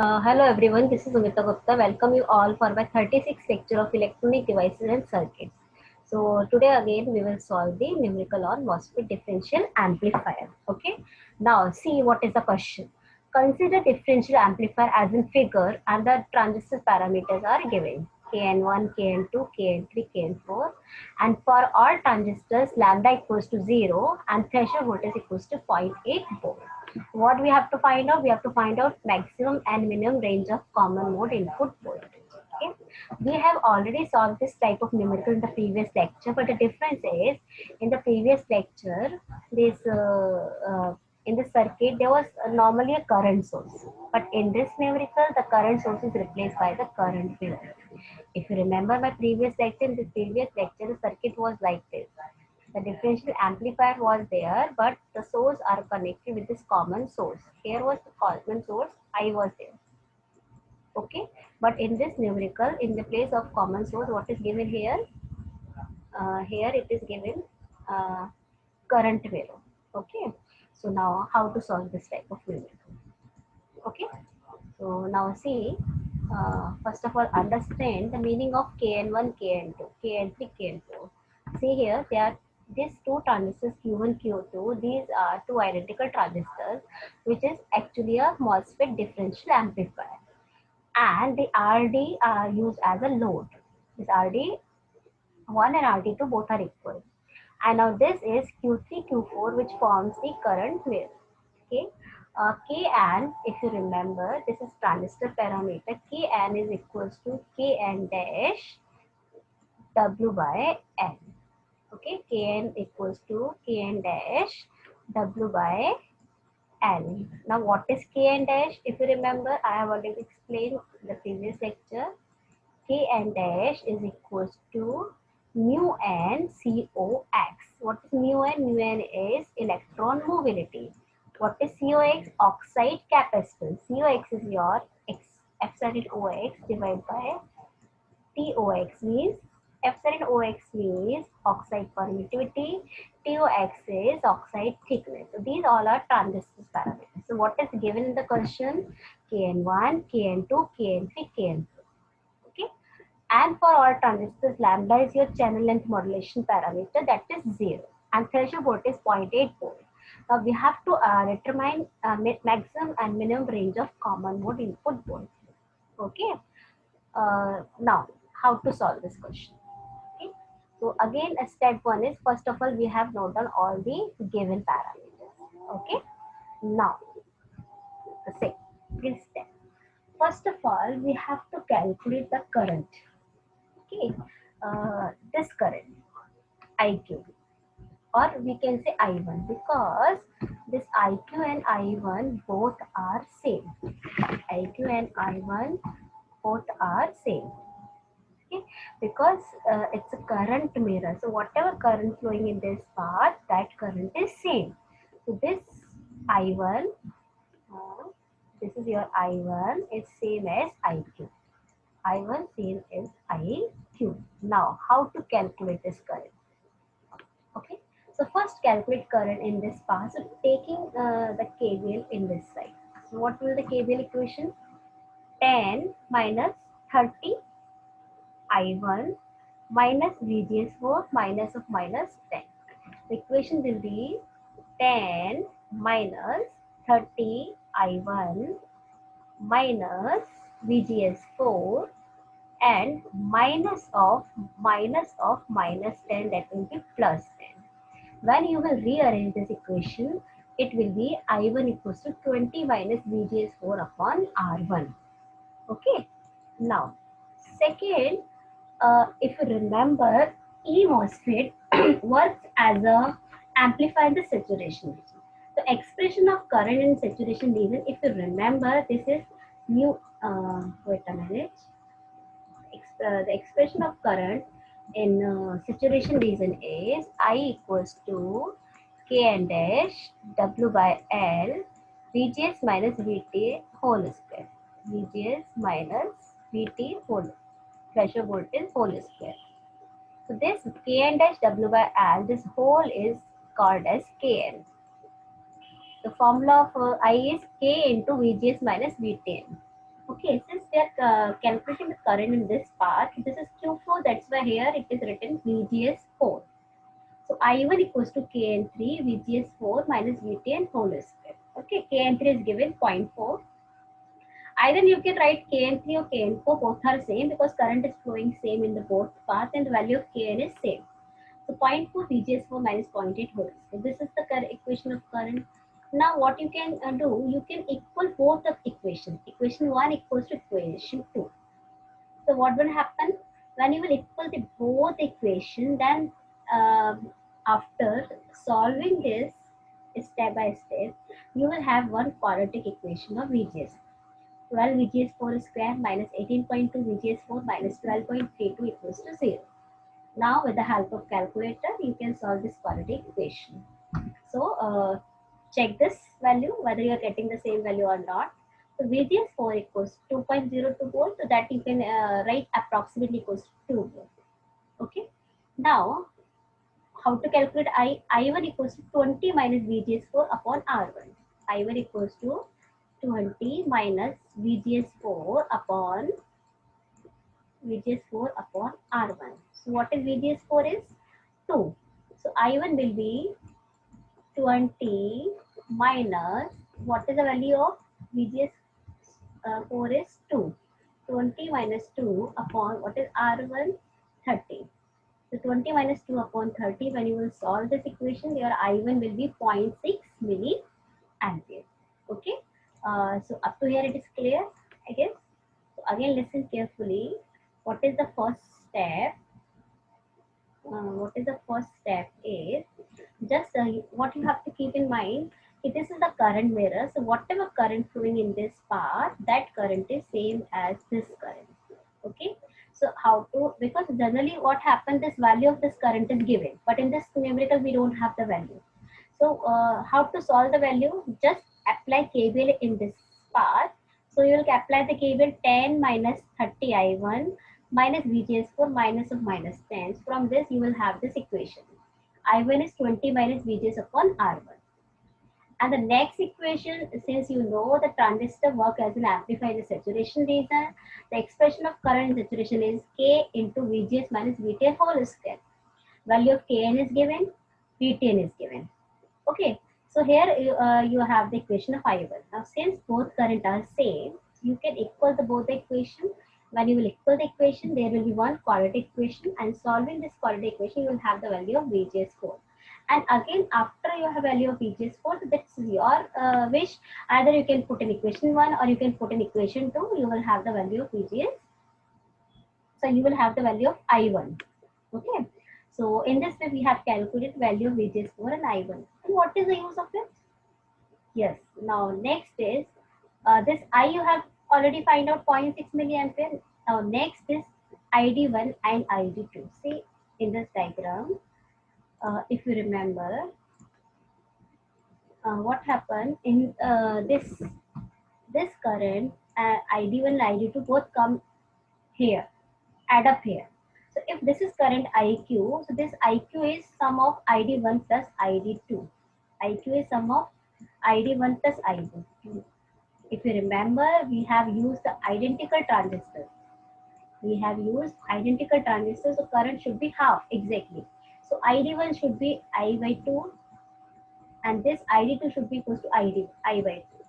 Hello everyone, this is Sumita Gupta. Welcome you all for my 36th lecture of electronic devices and circuits. So today again we will solve the numerical on MOSFET differential amplifier. Okay. Now see what is the question. Consider differential amplifier as in figure and the transistor parameters are given. Kn1, Kn2, Kn3, Kn4, and for all transistors lambda equals to 0 and threshold voltage equals to 0.8 volt. What we have to find out? We have to find out maximum and minimum range of common mode input voltage. Okay, we have already solved this type of numerical in the previous lecture, but the difference is in the previous lecture, this in the circuit there was normally a current source, but in this numerical the current source is replaced by the current mirror. If you remember my previous lecture, in this previous lecture the circuit was like this. The differential amplifier was there, but the source are connected with this common source. Here was the common source, I was there. Okay, but in this numerical, in the place of common source, what is given here? Here it is given uh, current value. Okay, so now how to solve this type of numerical? Okay, so now see, first of all, understand the meaning of Kn1, Kn2, Kn3, Kn4. See here, they are these two transistors Q1, Q2. These are two identical transistors, which is actually a MOSFET differential amplifier. And the RD are used as a load. This RD1 and RD2 both are equal. And now this is Q3, Q4, which forms the current wave. Okay. Kn, if you remember, this is transistor parameter. Kn is equals to Kn dash W by N. Okay, Kn equals to Kn dash W by N. Now, what is Kn dash? If you remember, I have already explained in the previous lecture. Kn dash is equals to mu n COX. What is mu n? Mu n is electron mobility. What is COX? Oxide capacitance. COX is your epsilon OX divided by TOX means epsilon OX means oxide permittivity. TOX is oxide thickness. So these all are transistor parameters. So what is given in the question? Kn1, Kn2, Kn3, Kn4. Okay. And for all transistors, lambda is your channel length modulation parameter, that is 0. And threshold voltage is 0.8 volt. Now we have to determine maximum and minimum range of common mode input voltage. Okay. Now, how to solve this question? Okay. So again, step 1 is, first of all, we have noted down all the given parameters. Okay. Now, the second step. First of all, we have to calculate the current. Okay, this current IQ, or we can say I1, because this IQ and I1 both are same. IQ and I1 both are same. Okay, because it's a current mirror, so whatever current flowing in this path, that current is same. So this I1, uh, this is your I1, is same as IQ. I1 same as IQ. Now, how to calculate this current? Okay, so first calculate current in this path. So taking the KVL in this side. So what will the KVL equation? 10 minus 30 I1 minus VGS4 minus of minus 10. The equation will be 10 minus 30 I1 minus VGS4 and minus of minus 10, that will be plus 10. When you will rearrange this equation, it will be I1 equals to 20 minus VGS4 upon R1. Okay. Now, second, if you remember, E-MOSFET works as a amplifier the saturation region. The expression of current in saturation region, if you remember, this is mu. Wait a minute. The expression of current in saturation region is I equals to Kn dash W by L VGS minus VT whole square. VGS minus VT whole threshold voltage whole square. So this Kn dash W by L, this whole is called as Kn. The formula of I is K into VGS minus VT. Okay, since we are calculating the current in this part, this is Q4, that's why here it is written VGS4. So I1 equals to Kn3 VGS4 minus VTn whole square. Okay, Kn3 is given 0.4. Either you can write Kn3 or Kn4, both are same because current is flowing same in the both path and the value of Kn is same. So 0.4 VGS4 minus 0.8 whole square. This is the correct equation of current. Now what you can do, you can equal both of equations. Equation 1 equals to equation 2. So what will happen? When you will equal the both equation, then after solving this step by step, you will have one quadratic equation of VGS. 12 VGS4 square minus 18.2 VGS4 minus 12.32 equals to 0. Now with the help of calculator, you can solve this quadratic equation. So check this value, whether you are getting the same value or not. So VGS4 equals 2.02 volt, so that you can write approximately equals to 2 volt. Okay. Now, how to calculate I1 equals to 20 minus VGS4 upon R1. I1 equals to 20 minus VGS4 upon R1. So what is VGS4 is 2. So I1 will be 20 minus, what is the value of VGS4 is 2. 20 minus 2 upon what is R1, 30. So 20 minus 2 upon 30, when you will solve this equation, your I1 will be 0.6 milliampere. Okay. So up to here it is clear, I guess. So again listen carefully. What is the first step? Is just what you have to keep in mind. This is the current mirror. So whatever current flowing in this path, that current is same as this current. Okay. So how to, because generally what happens, this value of this current is given, but in this numerical we don't have the value. So how to solve the value? Just apply KVL in this part. So you will apply the KVL 10 minus 30 I1 minus VGS4 minus of minus 10. From this you will have this equation. I1 is 20 minus VGS upon R1. And the next equation, since you know the transistor work as an amplifier in the saturation region, the expression of current in saturation is K into VGS minus VTN whole square. Value of Kn is given, VTN is given. Okay, so here you have the equation of I1. Now since both current are same, you can equal both the equation. When you will equal the equation, there will be one quadratic equation, and solving this quadratic equation, you will have the value of VGS4. And again, after you have value of VGS4, so that's your wish. Either you can put in equation 1 or you can put in equation 2. You will have the value of VGS. So you will have the value of I1. Okay. So in this way, we have calculated value of VGS4 and I1. And what is the use of it? Yes. Now next is this I you have already find out 0.6 milliampere. Now next is ID1 and ID2. See in this diagram, if you remember, what happened in this current, ID1 and ID2 both come here, add up here. So if this is current IQ, so this IQ is sum of ID1 plus ID2. IQ is sum of ID1 plus ID2. If you remember, we have used the identical transistors. So current should be half exactly. So ID1 should be I by 2 and this ID2 should be equal to I by 2.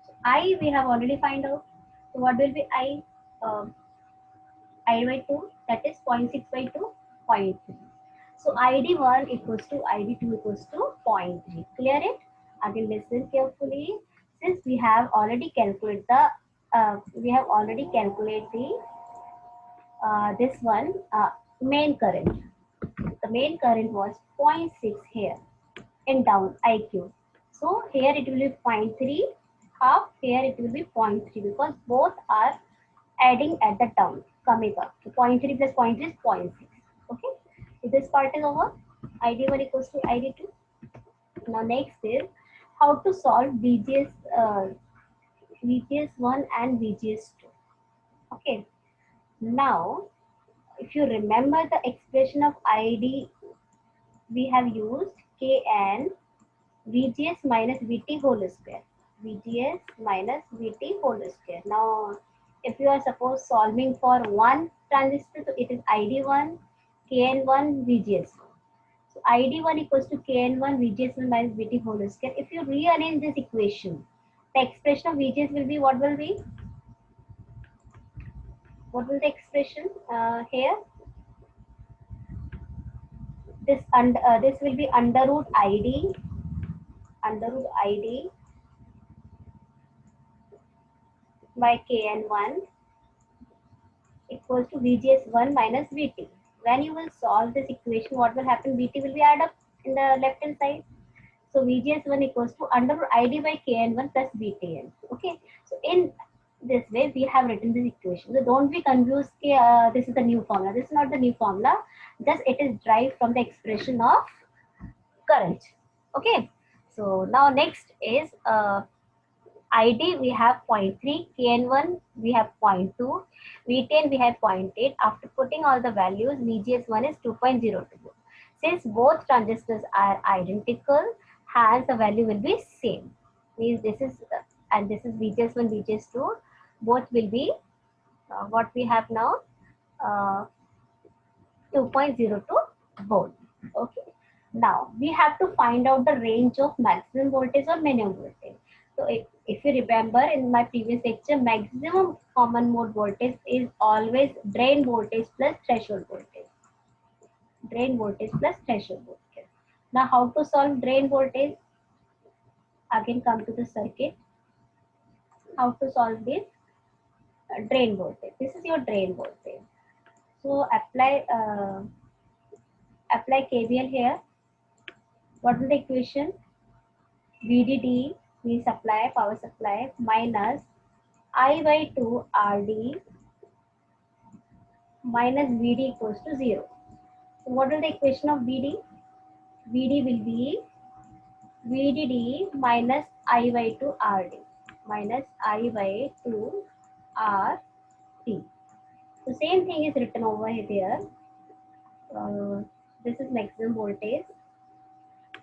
So I we have already find out. So what will be I? I by 2, that is 0.6 by 2, 0.3. So ID1 equals to ID2 equals to 0.3. Clear it? Again listen carefully. Since we have already calculated the this one main current. The main current was 0.6 here in down IQ. So here it will be 0.3, half, here it will be 0.3 because both are adding at the down, coming up. So 0.3 plus 0.3 is 0.6. Okay, so this part is over. ID1 equals to ID2. Now next is how to solve VGS1 and VGS2. Okay, now if you remember the expression of ID, we have used Kn VGS minus VT whole square. VGS minus VT whole square. Now if you are suppose solving for one transistor, so it is ID1, Kn1, VGS1. So ID1 equals to Kn1 VGS1 minus VT whole square. If you rearrange this equation, the expression of VGS will be, what will be? What will the expression here? This will be under root ID by Kn1 equals to VGS1 minus VT. When you will solve this equation, what will happen? VT will be added up in the left hand side. So VGS1 equals to under root ID by Kn1 plus VTn. Okay. So in this way, we have written this equation. So don't be confused. This is the new formula. This is not the new formula. Just it is derived from the expression of current. Okay. So now next is ID we have 0.3, Kn1 we have 0.2, V10 we have 0.8. After putting all the values, VGS1 is 2.02. Since both transistors are identical, hence the value will be same. Means this is and this is VGS1, VGS2. Both will be what we have now, 2.02 volt. Okay. Now we have to find out the range of maximum voltage or minimum voltage. So if you remember in my previous lecture, maximum common mode voltage is always drain voltage plus threshold voltage. Drain voltage plus threshold voltage. Now how to solve drain voltage? Again come to the circuit. How to solve this? Drain voltage. This is your drain voltage. So apply KVL here. What is the equation? VDD means supply, power supply, minus I by 2 RD minus VD equals to 0. So what is the equation of VD? VD will be VDD minus I by 2 RD minus I by 2 RT. So same thing is written over here. This is maximum voltage.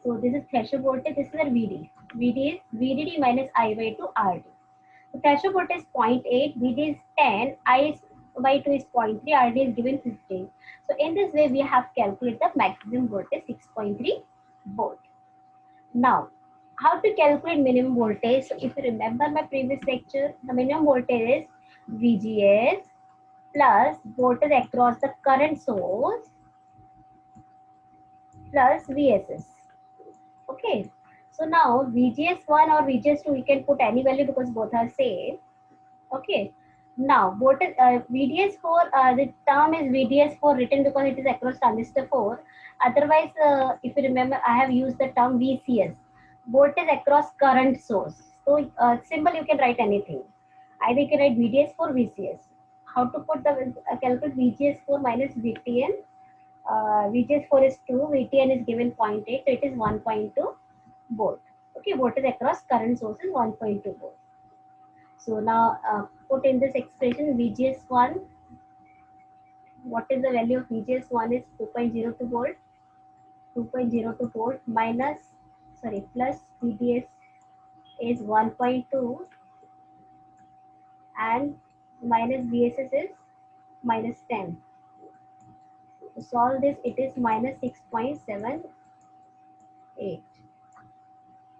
So this is threshold voltage. This is our VD. VD is VDD minus I by 2 RD. So threshold voltage is 0.8, VD is 10, I by 2 is 0.3, RD is given 15. So in this way, we have calculated the maximum voltage 6.3 volt. Now, how to calculate minimum voltage? So if you remember my previous lecture, the minimum voltage is VGS plus voltage across the current source plus VSS. Okay. So now VGS1 or VGS2, we can put any value because both are same. Okay. Now, voltage VDS4, the term is VDS4 written because it is across transistor 4. Otherwise, if you remember, I have used the term VCS, voltage across current source. So, symbol you can write anything. Either you can write VDS4, VCS. How to put the calculate VGS4 minus VTN? VGS4 is 2, VTN is given 0.8, so it is 1.2 volt. Okay, voltage across current source is 1.2 volt. So now put in this expression VGS1. What is the value of VGS1 is 2.02 volt. 2.02 volt plus VDS is 1.2 and minus VSS is minus 10. To solve this, it is minus 6.78.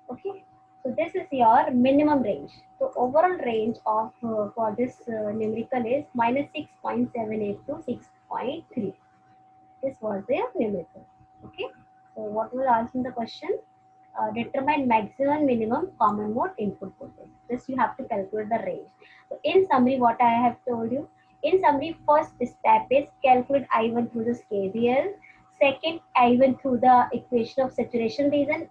Okay. So this is your minimum range. So overall range of for this numerical is minus 6.78 to 6.3. This was the numerical. Okay. So what was asked in the question? Determine maximum minimum common mode input voltage. This you have to calculate the range. So in summary, what I have told you. In summary, first step is calculate I1 through this KVL. Second, I1 through the equation of saturation region.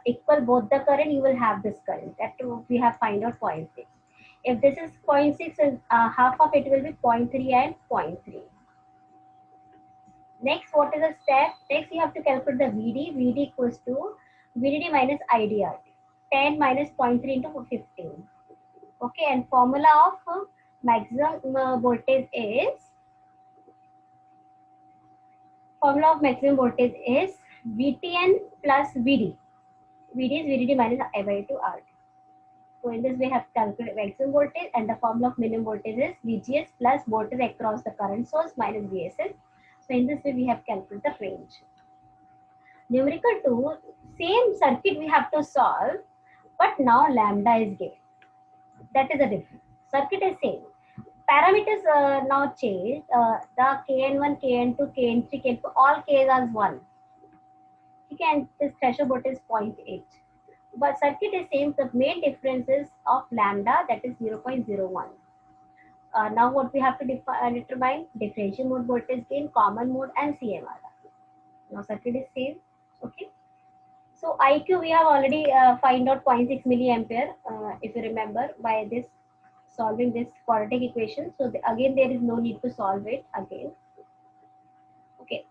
Equal both the current, you will have this current. That we have find out 0.6. If this is 0.6, half of it will be 0.3 and 0.3. Next, what is the step? Next, you have to calculate the VD. VD equals to VDD minus IDRT. 10 minus 0.3 into 15. Okay, and formula of maximum voltage is VTN plus VD. VD is VDD minus I by 2 RT. So in this we have calculated maximum voltage, and the formula of minimum voltage is VGS plus voltage across the current source minus VSS. So in this way we have calculated the range. Numerical 2, same circuit we have to solve, but now lambda is given. That is the difference. Circuit is same. Parameters now changed. The Kn1, Kn2, Kn3, Kn4, all Ks are 1. Okay, and this threshold voltage is 0.8. But circuit is same. The main difference is of lambda, that is 0.01. Now what we have to determine? Differential mode voltage gain, common mode, and CMR. Now circuit is same. Okay. So IQ we have already find out 0.6 milliampere, if you remember, by this solving this quadratic equation. So again there is no need to solve it again. Okay.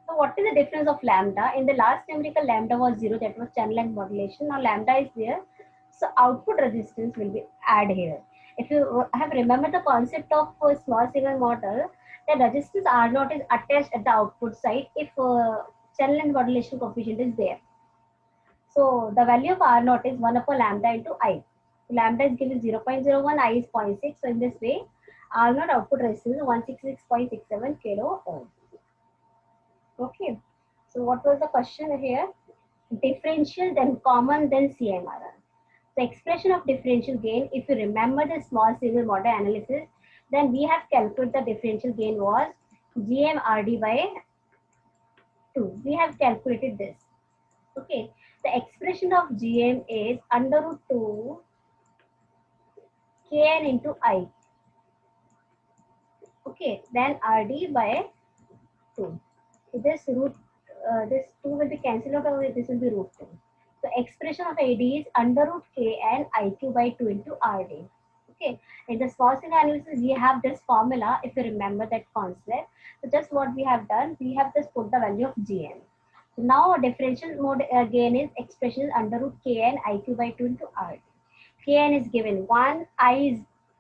So what is the difference of lambda? In the last numerical lambda was 0, that was channel length modulation. Now lambda is there. So output resistance will be add here. If you have remembered the concept of small signal model, the resistance R0 is attached at the output side if channel length modulation coefficient is there. So the value of R0 is 1 upon lambda into I. Lambda is given 0.01, I is 0.6. So in this way, R0 output resistance is 166.67 kilo ohm. Okay. So what was the question here? Differential, then common, then CMRR. The expression of differential gain, if you remember the small signal model analysis, then we have calculated the differential gain was GMRD by 2. We have calculated this. Okay. The expression of GM is under root 2 Kn into I. Okay. Then RD by 2. So this this 2 will be cancelled out, or this will be root 2. So expression of AD is under root K and IQ by 2 into RD. Okay. In the small signal analysis, we have this formula, if you remember that concept. So just what we have done, we have just put the value of GM. So now differential mode gain is expression is under root K and IQ by 2 into RD. Kn is given 1, I is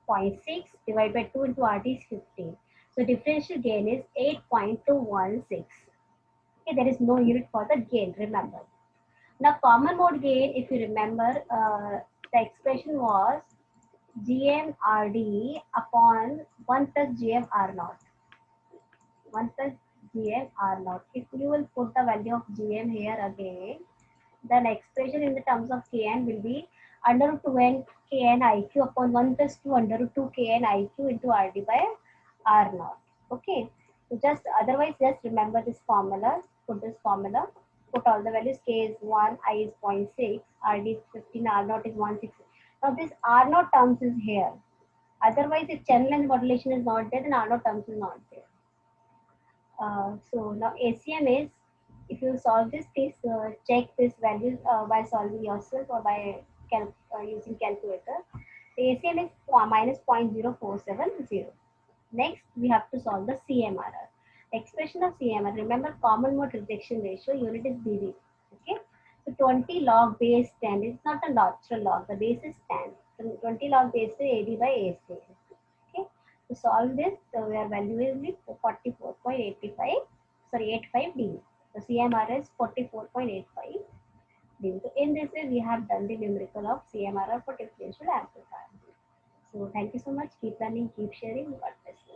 0.6 divided by 2 into RD is 15. So differential gain is 8.216. Okay, there is no unit for the gain, remember. Now common mode gain, if you remember, the expression was GMRD upon 1 plus GMR0. 1 plus GMR0. If you will put the value of GM here again, then expression in the terms of Kn will be under root 2n Kn IQ upon 1 plus 2 under root 2 Kn IQ into RD by R0. Okay. So just otherwise just remember this formula, put this formula, put all the values. K is 1, I is 0.6, RD is 15, R0 is 160. Now this R0 terms is here. Otherwise if channel length modulation is not there, then R0 terms is not there. So now ACM is, if you solve this, please check this value by solving yourself or by using calculator. The ACM is minus 0.0470. Next, we have to solve the CMRR. Expression of CMRR, remember common mode rejection ratio, unit is dB. Okay, so 20 log base 10 is not a natural log, the base is 10. So 20 log base is AD by AC. Okay, to solve this, so our value will be 44.85, sorry 85 dB. So CMRR is 44.85 dB. So in this way, we have done the numerical of CMRR for differential amplifier. So thank you so much. Keep learning, keep sharing. God bless you.